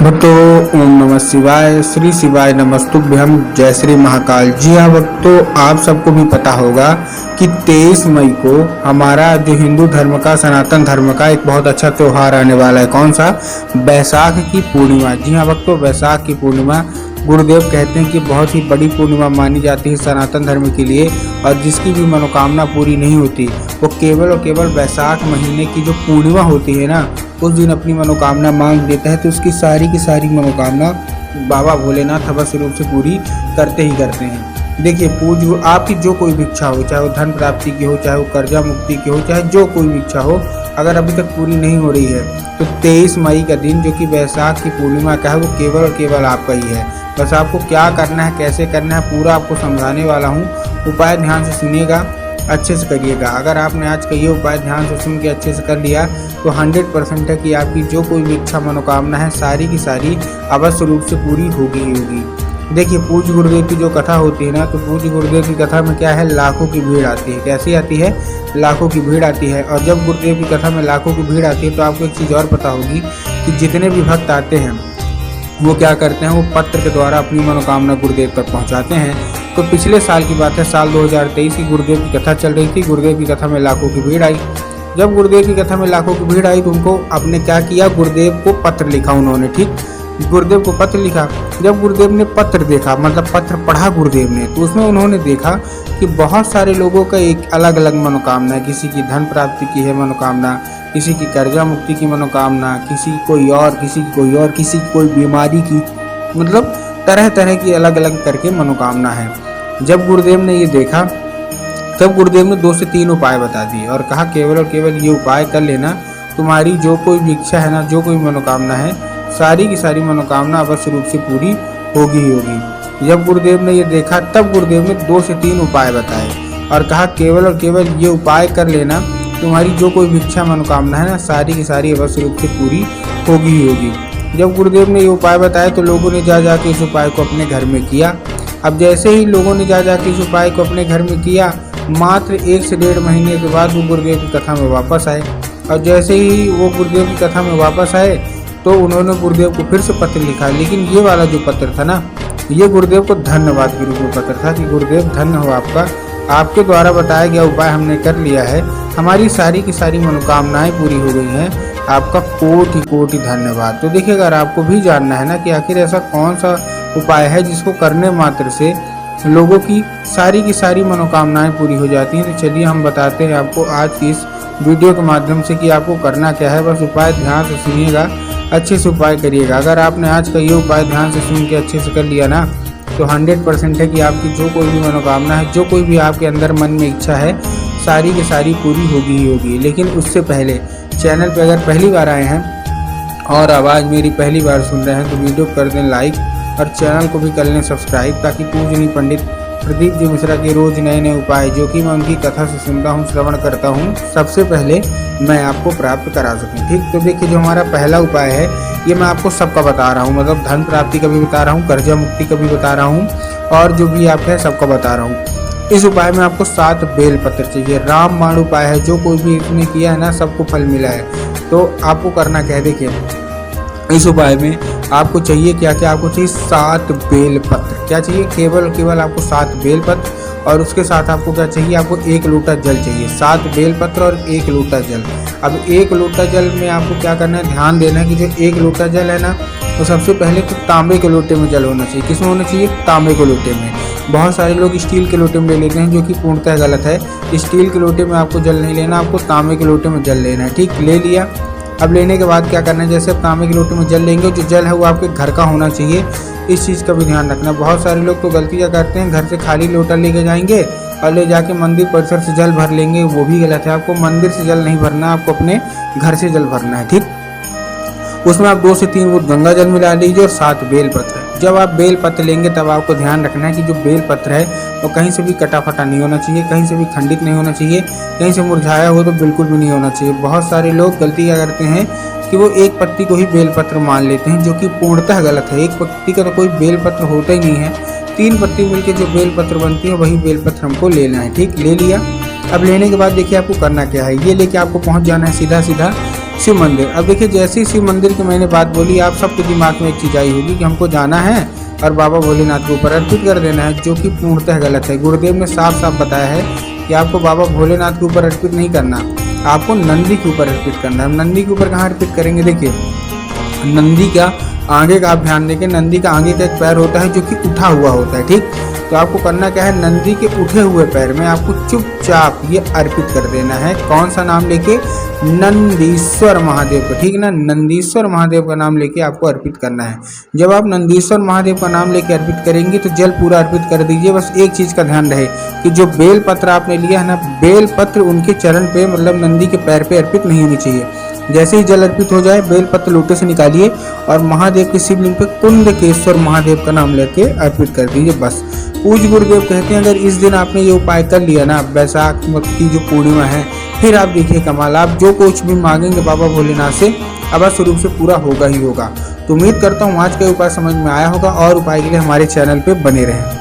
भक्तों, ओम नमः शिवाय, श्री शिवाय नमस्तुभ्यम, जय श्री महाकाल। जी हाँ भक्तों, आप सबको भी पता होगा कि 23 मई को हमारा जो हिंदू धर्म का, सनातन धर्म का एक बहुत अच्छा त्यौहार आने वाला है। कौन सा? बैसाख की पूर्णिमा। जी हाँ भक्तों, बैसाख की पूर्णिमा गुरुदेव कहते हैं कि बहुत ही बड़ी पूर्णिमा मानी जाती है सनातन धर्म के लिए, और जिसकी भी मनोकामना पूरी नहीं होती वो केवल और केवल बैसाख महीने की जो पूर्णिमा होती है ना, उस दिन अपनी मनोकामना मांग देता है तो उसकी सारी की सारी मनोकामना बाबा भोलेनाथ अवश्य रूप से पूरी करते ही करते हैं। देखिए, पूज्य आपकी जो कोई भी इच्छा हो, चाहे वो धन प्राप्ति की हो, चाहे वो कर्जा मुक्ति की हो, चाहे जो कोई भी इच्छा हो, अगर अभी तक पूरी नहीं हो रही है तो 23 मई का दिन जो कि बैसाख की पूर्णिमा का है वो केवल और केवल आपका ही है। बस आपको क्या करना है, कैसे करना है, पूरा आपको समझाने वाला हूँ। उपाय ध्यान से सुनिएगा, अच्छे से करिएगा। अगर आपने आज का ये उपाय ध्यान से सुन के अच्छे से कर लिया तो 100% है कि आपकी जो कोई भी इच्छा मनोकामना है सारी की सारी अवश्य रूप से पूरी होगी ही होगी। देखिए, पूज्य गुरुदेव की जो कथा होती है ना, तो पूज्य गुरुदेव की कथा में क्या है, लाखों की भीड़ आती है। कैसी आती है? लाखों की भीड़ आती है। और जब गुरुदेव की कथा में लाखों की भीड़ आती है तो आपको एक चीज़ और पता होगी कि जितने भी भक्त आते हैं वो क्या करते हैं, वो पत्र के द्वारा अपनी मनोकामना गुरुदेव तक पहुंचाते हैं। तो पिछले साल की बात है, साल 2023 की गुरुदेव की कथा चल रही थी। गुरुदेव की कथा में लाखों की भीड़ आई। जब गुरुदेव की कथा में लाखों की भीड़ आई तो उनको आपने क्या किया, गुरुदेव को पत्र लिखा उन्होंने। ठीक, गुरुदेव को पत्र लिखा। जब गुरुदेव ने पत्र देखा, मतलब पत्र पढ़ा गुरुदेव ने, तो उसमें उन्होंने देखा कि बहुत सारे लोगों का एक अलग अलग मनोकामना है। किसी की धन प्राप्ति की है मनोकामना, किसी की कर्जा मुक्ति की मनोकामना, किसी की कोई और, किसी की कोई और, किसी की कोई बीमारी की, मतलब तरह तरह की अलग अलग करके मनोकामना है। जब गुरुदेव ने ये देखा तब गुरुदेव ने 2 से 3 उपाय बता दिए और कहा केवल और केवल ये उपाय कर लेना, तुम्हारी जो कोई भी इच्छा है ना, जो कोई मनोकामना है, सारी की सारी मनोकामना अवश्य रूप से पूरी होगी ही होगी। जब गुरुदेव ने ये देखा तब गुरुदेव ने 2 से 3 उपाय बताए और कहा केवल और केवल ये उपाय कर लेना, तुम्हारी जो कोई भी इच्छा मनोकामना है ना, सारी की सारी अवश्य रूप से पूरी होगी ही होगी। जब गुरुदेव ने ये उपाय बताया तो लोगों ने जा जाके इस उपाय को अपने घर में किया। अब जैसे ही लोगों ने जा जाके इस उपाय को अपने घर में किया, मात्र 1 से 1.5 महीने के बाद वो गुरुदेव की कथा में वापस आए। और जैसे ही वो गुरुदेव की कथा में वापस आए तो उन्होंने गुरुदेव को फिर से पत्र लिखा। लेकिन ये वाला जो पत्र था ना, ये गुरुदेव को धन्यवाद के रूप में पत्र था कि गुरुदेव धन्य हो आपका, आपके द्वारा बताया गया उपाय हमने कर लिया है, हमारी सारी की सारी मनोकामनाएं पूरी हो गई हैं, आपका कोटि कोटि धन्यवाद। तो देखिए, अगर आपको भी जानना है ना कि आखिर ऐसा कौन सा उपाय है जिसको करने मात्र से लोगों की सारी मनोकामनाएं पूरी हो जाती हैं, तो चलिए हम बताते हैं आपको आज की इस वीडियो के माध्यम से कि आपको करना क्या है। बस उपाय ध्यान से सुनिएगा, अच्छे से उपाय करिएगा। अगर आपने आज का ये उपाय ध्यान से सुन के अच्छे से कर लिया ना, तो 100% है कि आपकी जो कोई भी मनोकामना है, जो कोई भी आपके अंदर मन में इच्छा है, सारी की सारी पूरी होगी ही होगी। लेकिन उससे पहले चैनल पे अगर पहली बार आए हैं और आवाज़ मेरी पहली बार सुन रहे हैं तो वीडियो कर दें लाइक और चैनल को भी कर लें सब्सक्राइब, ताकि पूजनीय पंडित प्रदीप जी मिश्रा के रोज नए नए उपाय जो कि मैं उनकी कथा से सुनता हूँ, श्रवण करता हूँ, सबसे पहले मैं आपको प्राप्त करा सकूँ। ठीक, तो देखिए, जो हमारा पहला उपाय है ये मैं आपको सबका बता रहा हूँ, मतलब धन प्राप्ति का भी बता रहा हूँ, कर्जा मुक्ति का भी बता रहा हूँ, और जो भी आपका है सबका बता रहा हूँ। इस उपाय में आपको 7 बेल पत्र चाहिए। रामबाण उपाय है, जो कोई भी इसने किया है ना, सबको फल मिला है। तो आपको करना क्या है, देखिए, इस उपाय में आपको चाहिए क्या क्या, आपको चाहिए 7 बेल पत्र। क्या चाहिए? केवल केवल आपको 7 बेल पत्र, और उसके साथ आपको क्या चाहिए, आपको 1 लोटा जल चाहिए। 7 बेल पत्र और 1 लोटा जल। अब 1 लोटा जल में आपको क्या करना है, ध्यान देना है कि जो 1 लोटा जल है ना, तो सबसे पहले तो तांबे के लोटे में जल होना चाहिए। किसमें होना चाहिए? तांबे के लोटे में। बहुत सारे लोग स्टील के लोटे में ले लेते हैं, जो कि पूर्णतः गलत है। स्टील के लोटे में आपको जल नहीं लेना, आपको तांबे के लोटे में जल लेना है। ठीक, ले लिया। अब लेने के बाद क्या करना है, जैसे आप तांबे के लोटे में जल लेंगे, जो जल है वो आपके घर का होना चाहिए। इस चीज़ का भी ध्यान रखना। बहुत सारे लोग तो गलती क्या करते हैं, घर से खाली लोटा लेके जाएंगे और ले जाके मंदिर परिसर से जल भर लेंगे, वो भी गलत है। आपको मंदिर से जल नहीं भरना, आपको अपने घर से जल भरना है। ठीक, उसमें आप 2 से 3 बूंद गंगा जल मिला लीजिए और 7 बेल पत्र। जब आप बेल पत्र लेंगे तब आपको ध्यान रखना है कि जो बेल पत्र है वो कहीं से भी कटा फटा नहीं होना चाहिए, कहीं से भी खंडित नहीं होना चाहिए, कहीं से मुरझाया हो तो बिल्कुल भी नहीं होना चाहिए। बहुत सारे लोग गलती क्या करते हैं कि वो एक पत्ती को ही बेल पत्र मान लेते हैं, जो कि पूर्णतः गलत है। एक पत्ती का तो कोई बेल पत्र होता ही नहीं है। 3 पत्ती मिलकर जो बेल पत्र बनती है वही बेल पत्र हमको लेना है। ठीक, ले लिया। अब लेने के बाद देखिए आपको करना क्या है, ये लेके आपको पहुंच जाना है सीधा सीधा शिव मंदिर। अब देखिए जैसे ही शिव मंदिर की मैंने बात बोली, आप सबके दिमाग में एक चीज़ आई होगी कि हमको जाना है और बाबा भोलेनाथ के ऊपर अर्पित कर देना है, जो कि पूर्णतः गलत है। गुरुदेव ने साफ साफ बताया है कि आपको बाबा भोलेनाथ के ऊपर अर्पित नहीं करना, आपको नंदी के ऊपर अर्पित करना है। नंदी के ऊपर कहाँ अर्पित करेंगे? देखिए नंदी का आगे का आप ध्यान देंगे, नंदी का आगे का एक पैर होता है जो कि उठा हुआ होता है, ठीक। तो आपको करना क्या है, नंदी के उठे हुए पैर में आपको चुपचाप ये अर्पित कर देना है। कौन सा नाम लेके? नंदीश्वर महादेव का, ठीक ना। नंदीश्वर महादेव का नाम लेके आपको अर्पित करना है। जब आप नंदीश्वर महादेव का नाम लेके अर्पित करेंगे तो जल पूरा अर्पित कर दीजिए। बस एक चीज़ का ध्यान रहे कि जो बेल पत्र आपने लिया है ना, बेल पत्र उनके चरण पे मतलब नंदी के पैर पे अर्पित नहीं होनी चाहिए। जैसे ही जल अर्पित हो जाए, बेल पत्र लोटे से निकालिए और महादेव के शिवलिंग पे कुंडकेश्वर महादेव का नाम लेके अर्पित कर दीजिए। बस पूज्य गुरुदेव कहते हैं अगर इस दिन आपने ये उपाय कर लिया ना, बैसाख की जो पूर्णिमा है, फिर आप देखिए कमाल, आप जो कुछ भी मांगेंगे बाबा भोलेनाथ से अवश्य रूप से पूरा होगा ही होगा। तो उम्मीद करता हूँ आज का उपाय समझ में आया होगा और उपाय के लिए हमारे चैनल पे बने रहें।